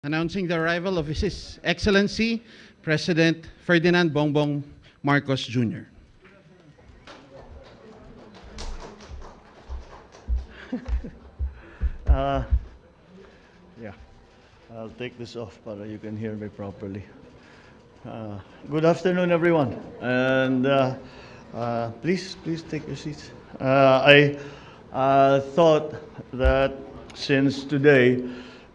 Announcing the arrival of His Excellency President Ferdinand Bongbong Marcos Jr. Uh, yeah, I'll take this off para you can hear me properly. Good afternoon, everyone, and please take your seats. I thought that since today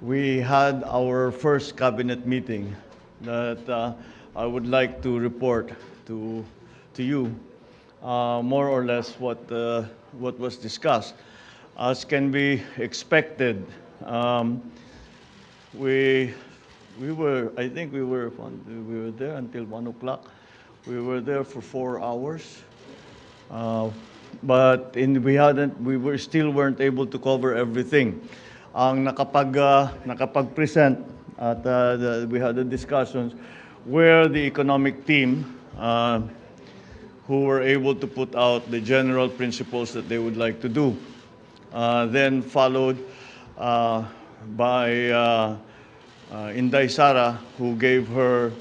we had our first cabinet meeting, that I would like to report to you more or less what was discussed. As can be expected, we were, I think we were there until 1 o'clock. We were there for 4 hours, but we still weren't able to cover everything. Ang nakapag-present at we had the discussions where the economic team who were able to put out the general principles that they would like to do. Then followed by Inday Sara, who gave her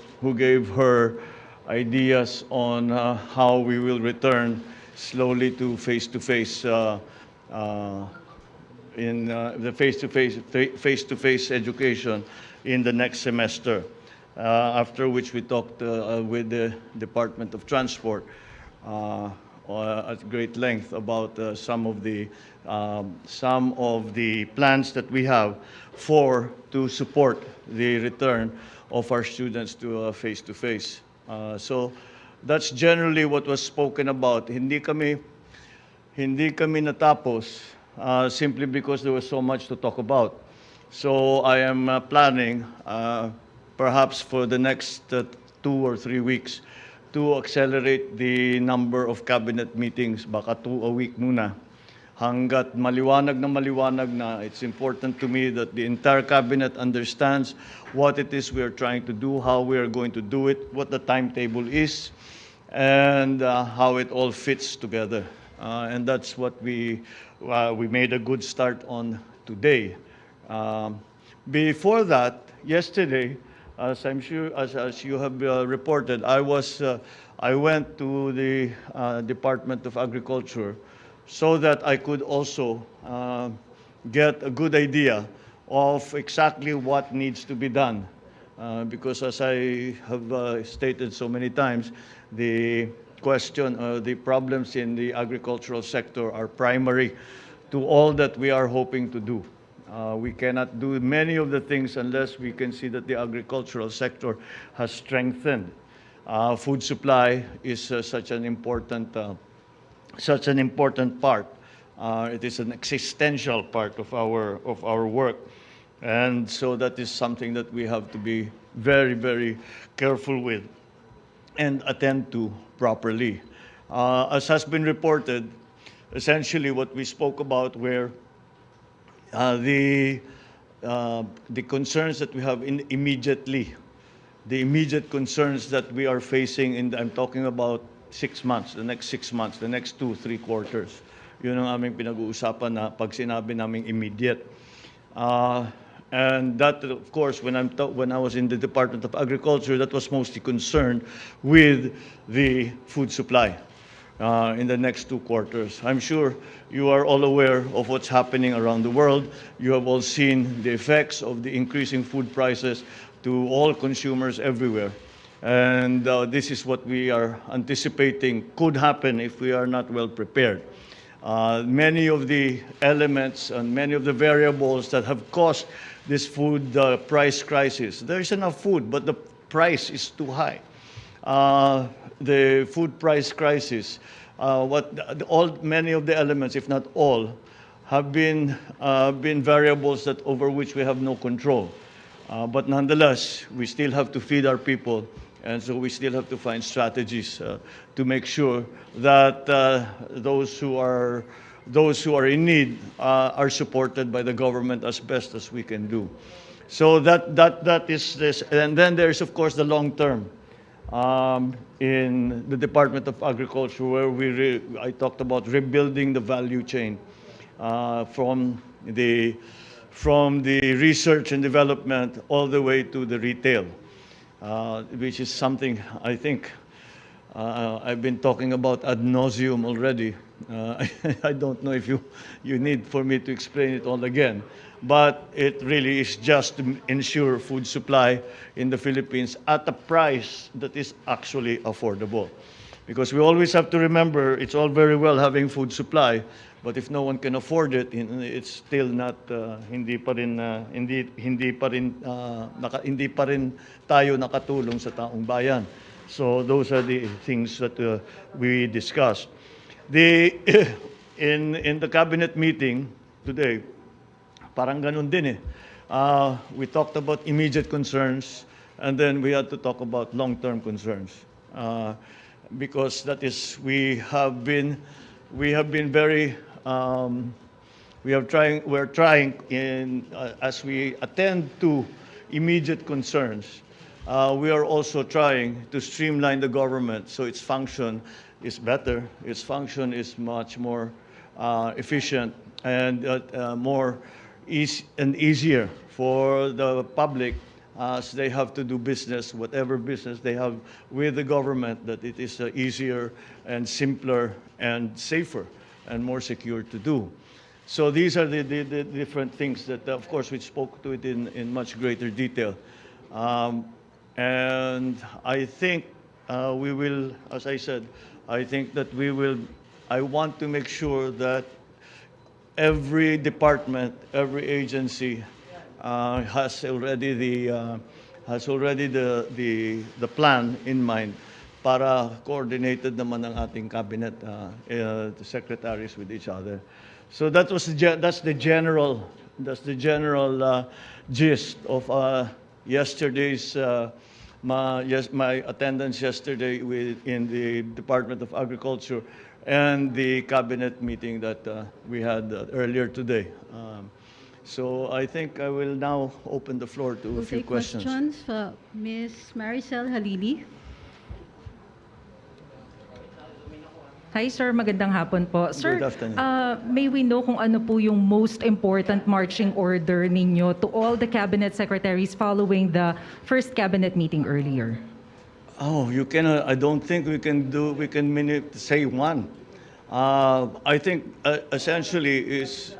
ideas on how we will return slowly to face-to-face in the face-to-face education in the next semester. After which we talked with the Department of Transport at great length about some of the plans that we have to support the return of our students to face-to-face. So that's generally what was spoken about. Hindi kami natapos simply because there was so much to talk about. So I am planning perhaps for the next 2 or 3 weeks to accelerate the number of cabinet meetings, baka 2 a week muna. Hanggat maliwanag na, it's important to me that the entire cabinet understands what it is we are trying to do, how we are going to do it, what the timetable is, and how it all fits together. And that's what we made a good start on today. Before that, yesterday, as I'm sure, as you have reported, I went to the Department of Agriculture so that I could also get a good idea of exactly what needs to be done. Because as I have stated so many times, the problems in the agricultural sector are primary to all that we are hoping to do. We cannot do many of the things unless we can see that the agricultural sector has strengthened. Food supply is such an important part. It is an existential part of our work, and so that is something that we have to be very, very careful with and attend to properly. As has been reported, essentially what we spoke about were the concerns that we have immediately, the immediate concerns that we are facing I'm talking about 6 months, the next 6 months, the next 2-3 quarters. Yun ang aming pinag-uusapan na pag sinabi naming immediate. And that, of course, when I was in the Department of Agriculture, that was mostly concerned with the food supply in the next 2 quarters. I'm sure you are all aware of what's happening around the world. You have all seen the effects of the increasing food prices to all consumers everywhere. And this is what we are anticipating could happen if we are not well prepared. Many of the elements and many of the variables that have caused this food price crisis. There is enough food, but the price is too high. The food price crisis, many of the elements, if not all, have been variables over which we have no control. But nonetheless, we still have to feed our people, and so we still have to find strategies to make sure that those who are in need are supported by the government as best as we can do. So that is this, and then there's of course the long term. In the Department of Agriculture, where I talked about rebuilding the value chain from the from the research and development all the way to the retail, which is something I think I've been talking about ad nauseum already. I don't know if you need for me to explain it all again, but it really is just to ensure food supply in the Philippines at a price that is actually affordable. Because we always have to remember, it's all very well having food supply, but if no one can afford it, it's still not hindi pa rin tayo nakatulong sa taong bayan. So those are the things that we discussed. In the cabinet meeting today, parang ganun din eh. We talked about immediate concerns, and then we had to talk about long-term concerns. Because that is, we're trying as we attend to immediate concerns, we are also trying to streamline the government so its function is better, its function is much more efficient and more easier for the public as they have to do business, whatever business they have with the government, that it is easier and simpler and safer and more secure to do. So these are the different things that, of course, we spoke to it in much greater detail. And I think we will, as I said, I think that I want to make sure that every department, every agency has already the plan in mind para coordinated naman ang ating cabinet, the secretaries with each other. So that's the general gist of yesterday's my attendance yesterday in the Department of Agriculture and the cabinet meeting that we had earlier today. So I think I will now open the floor to a few questions. Questions for Ms. Maricel Halili. Hi sir, magandang hapon po. Sir, Good afternoon. may we know kung ano po yung most important marching order ninyo to all the cabinet secretaries following the first cabinet meeting earlier? Oh, you cannot. I don't think we can say one. I think essentially is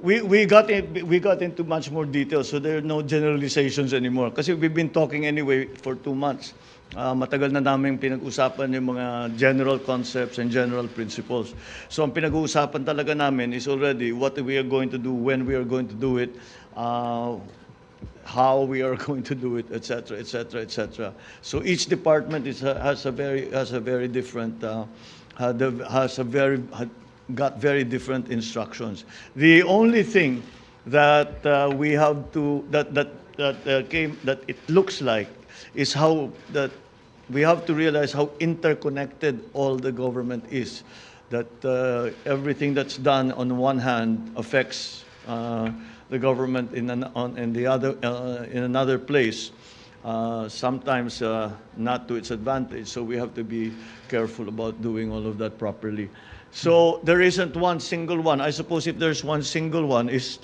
we got into much more detail, so there are no generalizations anymore. Kasi we've been talking anyway for 2 months. Matagal na namin pinag-usapan yung mga general concepts and general principles. So ang pinag-uusapan talaga namin is already what we are going to do, when we are going to do it, how we are going to do it, etc., etc., etc. So each department has got very different instructions. The only thing that we have to that it looks like is how that we have to realize how interconnected all the government is. That everything that's done on one hand affects the government in another place. Sometimes not to its advantage. So we have to be careful about doing all of that properly. So there isn't one single one. I suppose if there's one single one, is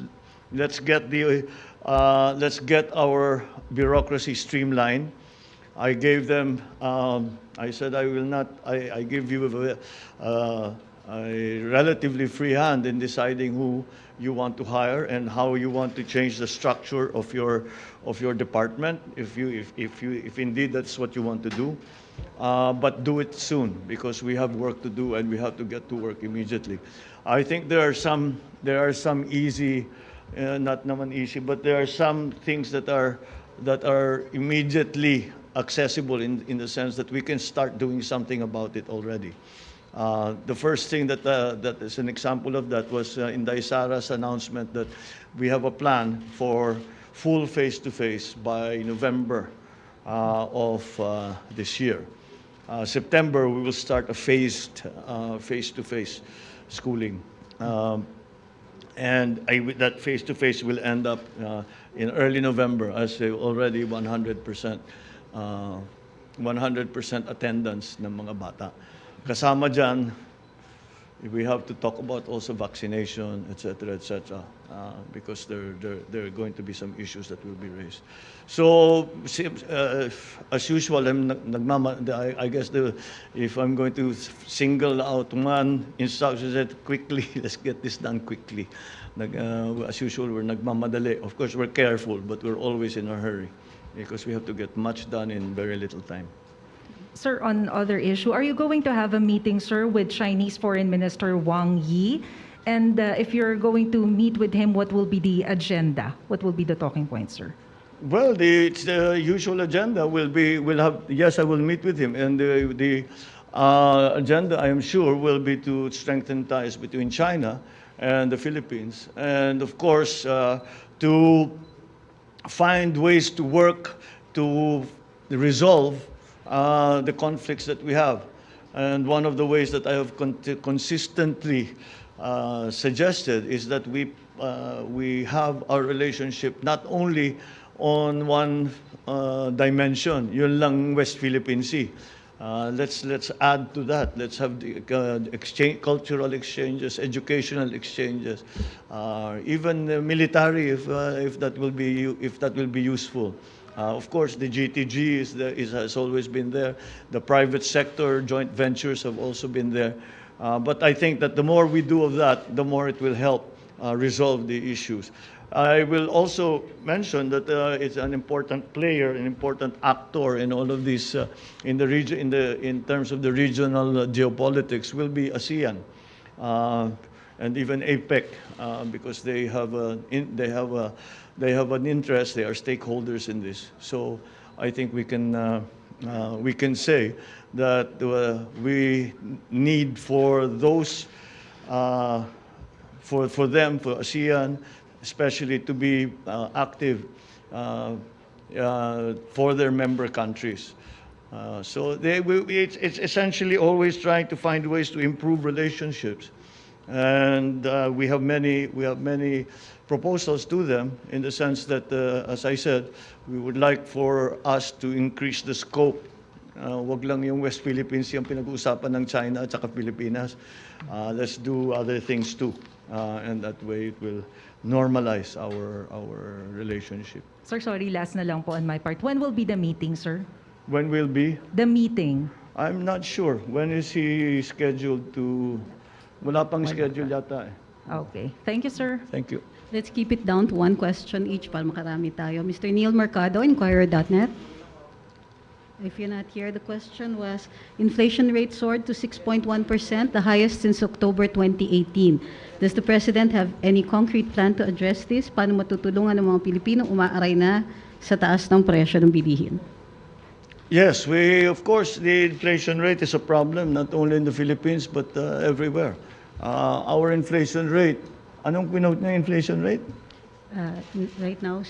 let's get our bureaucracy streamlined. I gave them. I said I will not. I give you a relatively free hand in deciding who you want to hire and how you want to change the structure of your department. If indeed that's what you want to do. But do it soon because we have work to do and we have to get to work immediately. I think there are some easy, not naman easy, but there are some things that are immediately accessible in the sense that we can start doing something about it already. The first thing that is an example of that was Inday Sara's announcement that we have a plan for full face-to-face by November of this year. September, we will start a phased face-to-face schooling. And that face-to-face will end up in early November as already 100% attendance ng mga bata. Kasama dyan, we have to talk about also vaccination, et cetera, because there are going to be some issues that will be raised. So, as usual, I guess if I'm going to single out one instruction, that quickly, let's get this done quickly. As usual, we're nagmamadali. Of course, we're careful, but we're always in a hurry because we have to get much done in very little time. Sir, on other issue, are you going to have a meeting, sir, with Chinese Foreign Minister Wang Yi? And if you're going to meet with him, what will be the agenda? What will be the talking points, sir? Well, it's the usual agenda yes, I will meet with him. And the agenda, I am sure, will be to strengthen ties between China and the Philippines. And of course, to find ways to work to resolve the conflicts that we have. And one of the ways that I have consistently suggested is that we have our relationship not only on one dimension, yun lang West Philippine Sea. Let's add to that. Let's have the cultural exchanges, educational exchanges, even military, if that will be useful. Of course, the GTG has always been there. The private sector joint ventures have also been there. But I think that the more we do of that, the more it will help resolve the issues. I will also mention that it's an important player, an important actor in all of this in the region, in terms of the regional geopolitics, will be ASEAN and even APEC, because they have an interest. They are stakeholders in this. So I think we can say that we need for those for ASEAN, especially to be active for their member countries. So it's essentially always trying to find ways to improve relationships, and we have many proposals to them in the sense that, as I said, we would like for us to increase the scope. Wag lang yung West Philippines yung pinag-uusapan ng China at saka Pilipinas. Let's do other things too, and that way it will normalize our relationship. Sir, sorry, last na lang po on my part. When will be the meeting, sir? When will be? The meeting. I'm not sure. When is he scheduled to? Wala pang schedule yata eh. Okay. Thank you, sir. Thank you. Let's keep it down to one question each para makarami tayo. Mr. Neil Mercado, Inquirer.net. If you're not here, the question was, inflation rate soared to 6.1%, the highest since October 2018. Does the President have any concrete plan to address this? Paano matutulungan ng mga Pilipino umaaray na sa taas ng presyo ng bilihin? Yes, of course, the inflation rate is a problem, not only in the Philippines, but everywhere. Our inflation rate, anong pinote niya inflation rate? Right now,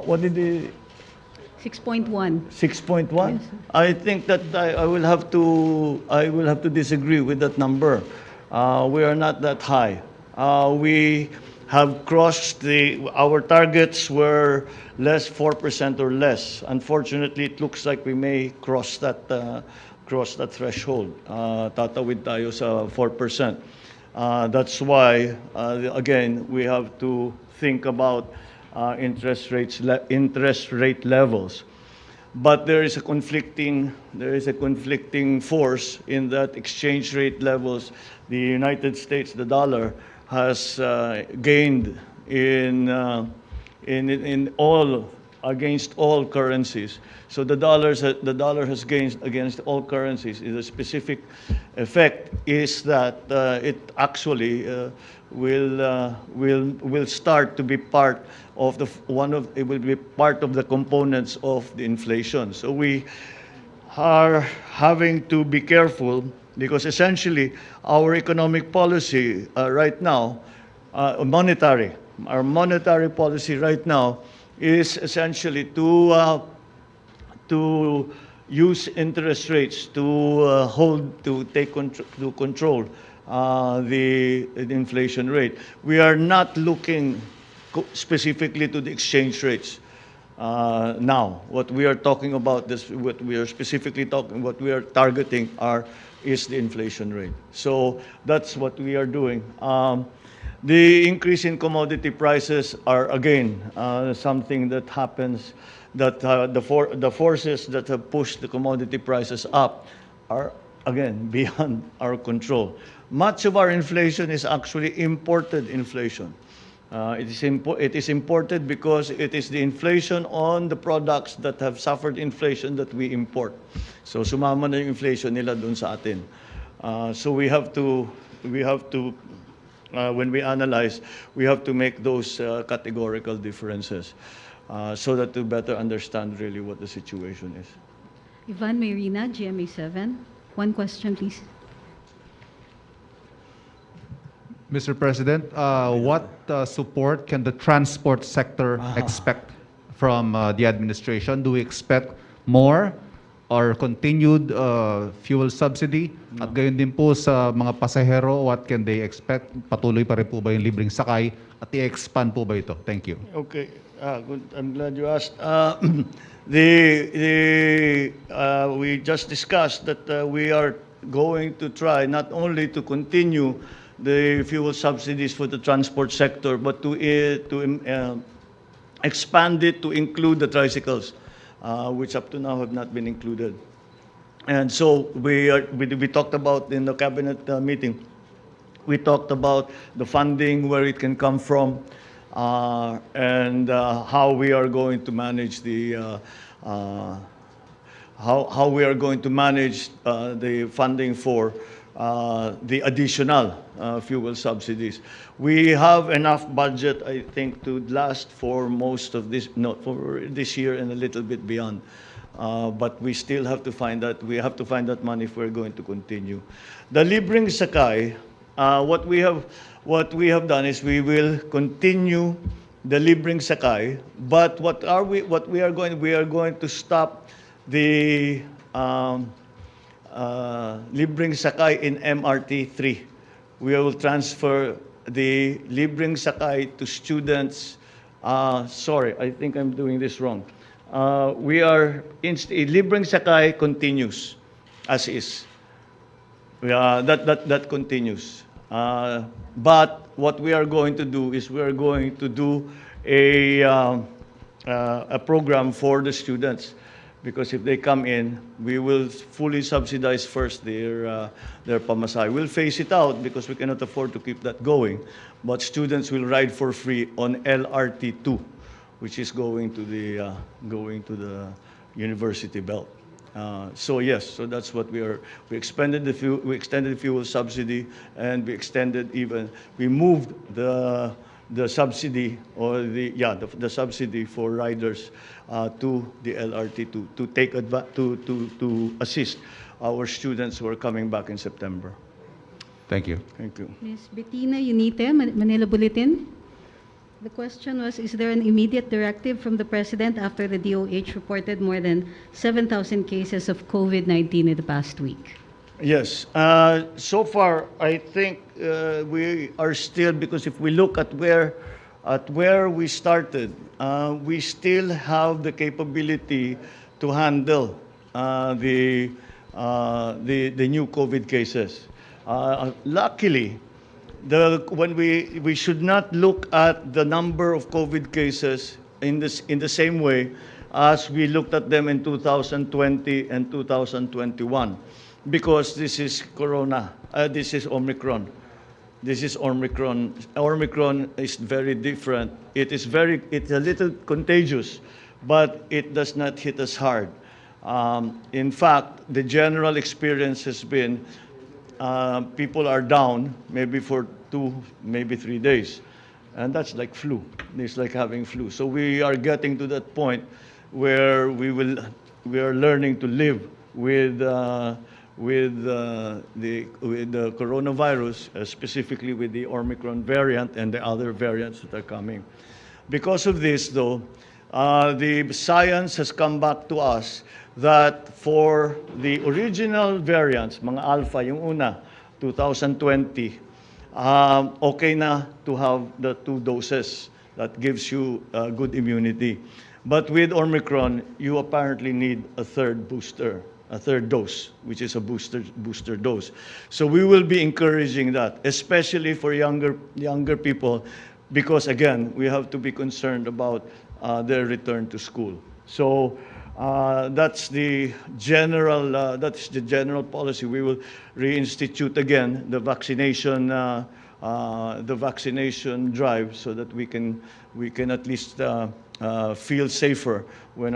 What did the... 6.1. 6.1? Yes. I think that I will have to disagree with that number. We are not that high. We have crossed our targets were less 4% or less. Unfortunately, it looks like we may cross that threshold. Tatawid tayo sa 4%. That's why again we have to think about interest rate levels. But there is a conflicting force in that exchange rate levels. The United States, the dollar, has gained against all currencies. So the dollar has gained against all currencies. The specific effect is that it actually will start to be part of it will be part of the components of the inflation. So we are having to be careful because essentially our economic policy right now, our monetary policy right now is essentially to use interest rates to control the inflation rate. We are not looking specifically to the exchange rates. now. What we are talking about, what we are specifically talking, what we are targeting is the inflation rate. So that's what we are doing. The increase in commodity prices are again something that happens. That the forces that have pushed the commodity prices up are again beyond our control. Much of our inflation is actually imported inflation. It is imported because it is the inflation on the products that have suffered inflation that we import. So sumama na yung inflation nila dun sa atin. So we have to when we analyze, we have to make those categorical differences so that to better understand really what the situation is. Ivan Mayrina, GMA7. One question, please. Mr. President, what support can the transport sector expect from the administration? Do we expect more or continued fuel subsidy? At gayon din po sa mga pasahero, what can they expect? Patuloy pa rin po ba yung libreng sakay? At i-expand po ba ito? Thank you. Okay, good. I'm glad you asked. We just discussed that we are going to try not only to continue the fuel subsidies for the transport sector, but to expand it to include the tricycles, which up to now have not been included. And so we talked about in the cabinet meeting, we talked about the funding, where it can come from, and how we are going to manage the how we are going to manage the funding for the additional fuel subsidies. We have enough budget, I think, to last for most of this, not for this year and a little bit beyond. But we still have to find that. We have to find that money if we're going to continue. The libreng sakay, what we have done is we will continue the libreng sakay. But we are going to stop the libreng sakay in MRT 3. We will transfer the libreng sakay to students. Sorry, I think I'm doing this wrong. Libreng sakay continues as is. That continues. But what we are going to do is we are going to do a program for the students. Because if they come in, we will fully subsidize first their pamasahe. We'll phase it out because we cannot afford to keep that going. But students will ride for free on LRT2, which is going to the university belt. So yes, so that's what we are. We extended the fuel subsidy, and we moved the subsidy or the subsidy for riders to the LRT to assist our students who are coming back in September. Thank you. Thank you. Ms. Bettina Unite, Manila Bulletin. The question was, is there an immediate directive from the President after the DOH reported more than 7,000 cases of COVID-19 in the past week? Yes. So far, I think we are still, because if we look at where we started, we still have the capability to handle the new COVID cases. Luckily, when we should not look at the number of COVID cases in the same way as we looked at them in 2020 and 2021, because this is Corona, this is Omicron. This is Omicron. Omicron is very different. It's a little contagious, but it does not hit us hard. In fact, the general experience has been people are down maybe for 2, maybe 3 days. And that's like flu. It's like having flu. So we are getting to that point where we are learning to live with the coronavirus, specifically with the Omicron variant and the other variants that are coming. Because of this, though, the science has come back to us that for the original variants, mga alpha, yung una, 2020, okay na to have the 2 doses. That gives you good immunity. But with Omicron, you apparently need a third booster, a third dose, which is a booster dose. So we will be encouraging that, especially for younger people, because again, we have to be concerned about their return to school. So that's the general policy. We will reinstitute again the vaccination drive, so that we can at least feel safer when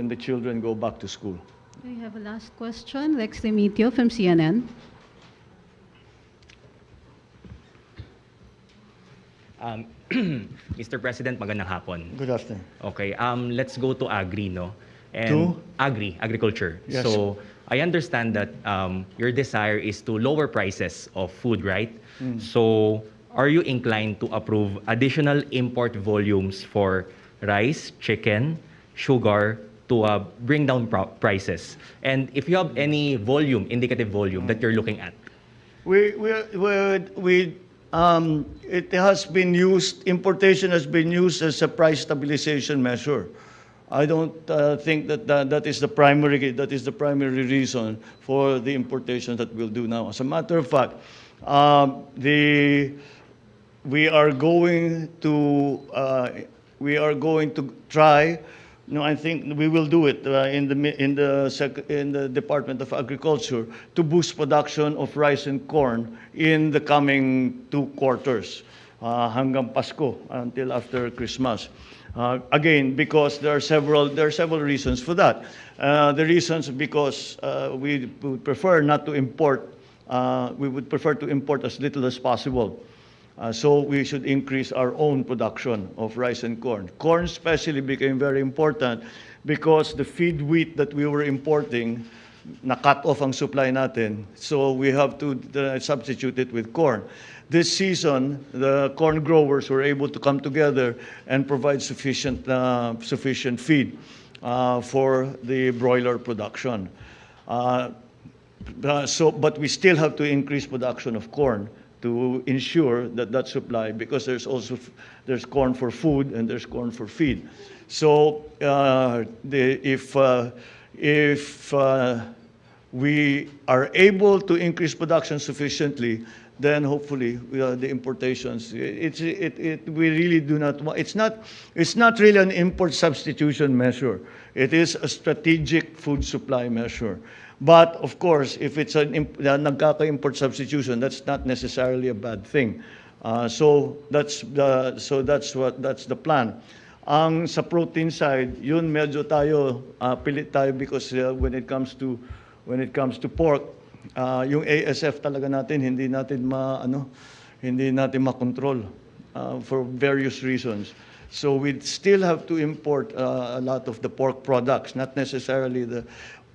the children go back to school. We have a last question. Lex Demetrio from CNN. Mr. President, magandang hapon. Good afternoon. Okay, let's go to agri, no? To? Agriculture. Yes. So I understand that your desire is to lower prices of food, right? So are you inclined to approve additional import volumes for rice, chicken, sugar, to bring down prices? And if you have any indicative volume that you're looking at? It has been used, importation has been used as a price stabilization measure. I don't think that is the primary reason for the importation that we'll do now. As a matter of fact, we are going to try. No, I think we will do it in the Department of Agriculture to boost production of rice and corn in the coming 2 quarters, hanggang Pasko, until after Christmas. Again, because there are several reasons for that. The reasons because we would prefer not to import. We would prefer to import as little as possible. So we should increase our own production of rice and corn. Corn especially became very important because the feed wheat that we were importing, na-cut off ang supply natin. So we have to substitute it with corn. This season, the corn growers were able to come together and provide sufficient feed for the broiler production. But we still have to increase production of corn to ensure that supply, because there's corn for food and there's corn for feed. So if we are able to increase production sufficiently, then hopefully the importations. We really do not want. It's not really an import substitution measure. It is a strategic food supply measure. But of course, if it's nagkaka-import substitution, that's not necessarily a bad thing. So that's the plan. Ang sa protein side, yun medyo tayo pilit tayo, because when it comes to pork, yung ASF talaga natin hindi natin makontrol for various reasons. So we still have to import a lot of the pork products, not necessarily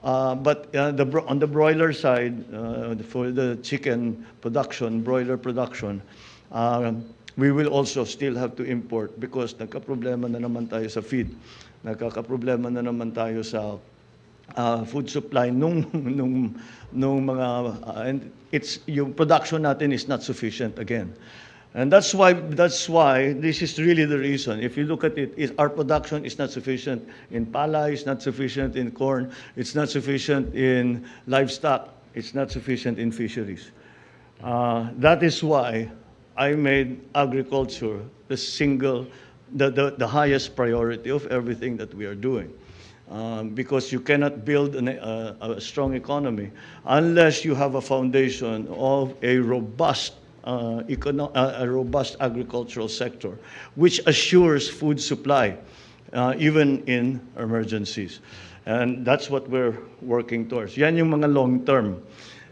but on the broiler side, for the chicken production, broiler production, we will also still have to import, because nagka-problema na naman tayo sa feed. Nagkaka-problema na naman tayo sa food supply nung mga and yung production natin is not sufficient again. And that's why this is really the reason. If you look at it, our production is not sufficient in palay, it's not sufficient in corn, it's not sufficient in livestock, it's not sufficient in fisheries. That is why I made agriculture the highest priority of everything that we are doing. Because you cannot build a strong economy unless you have a foundation of a robust agricultural sector, which assures food supply, even in emergencies. And that's what we're working towards. Yan yung mga long term.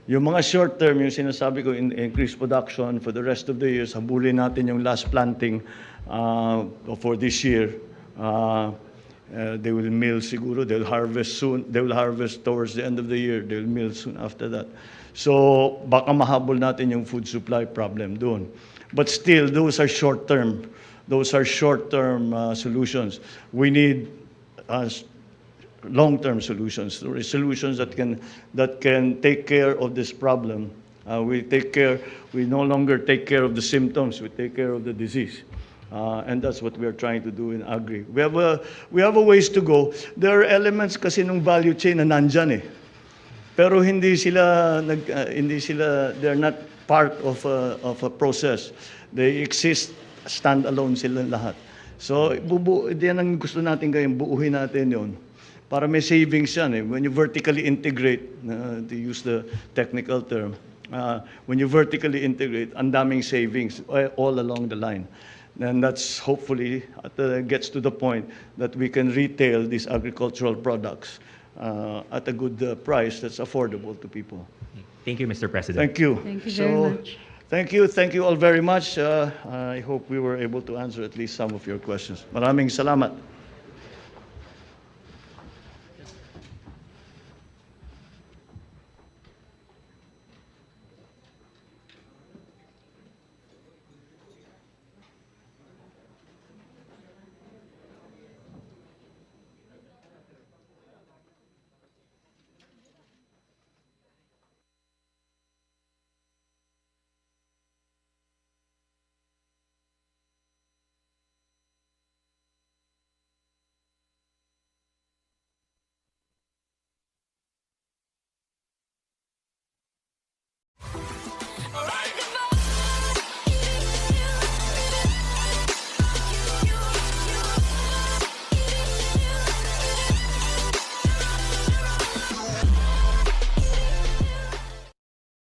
Yung mga short term, yung sinasabi ko, increase production for the rest of the year, habulin natin yung last planting for this year. They will mill siguro, they'll harvest soon, they will harvest towards the end of the year, they'll mill soon after that. So baka mahabol natin yung food supply problem doon. But still, those are short-term solutions. We need long-term solutions that can take care of this problem. We no longer take care of the symptoms, we take care of the disease. And that's what we are trying to do in agri. We have a ways to go. There are elements kasi ng value chain na nandyan eh. Pero they're not part of a process. They exist standalone sila lahat. So, diyan ang gusto natin gawin, buuhin natin yon para may savings yan eh. When you vertically integrate, to use the technical term, when you vertically integrate, ang daming savings all along the line. And that's hopefully gets to the point that we can retail these agricultural products at a good price that's affordable to people. Thank you, Mr. President. Thank you. Thank you very much. Thank you all very much. I hope we were able to answer at least some of your questions. Maraming salamat.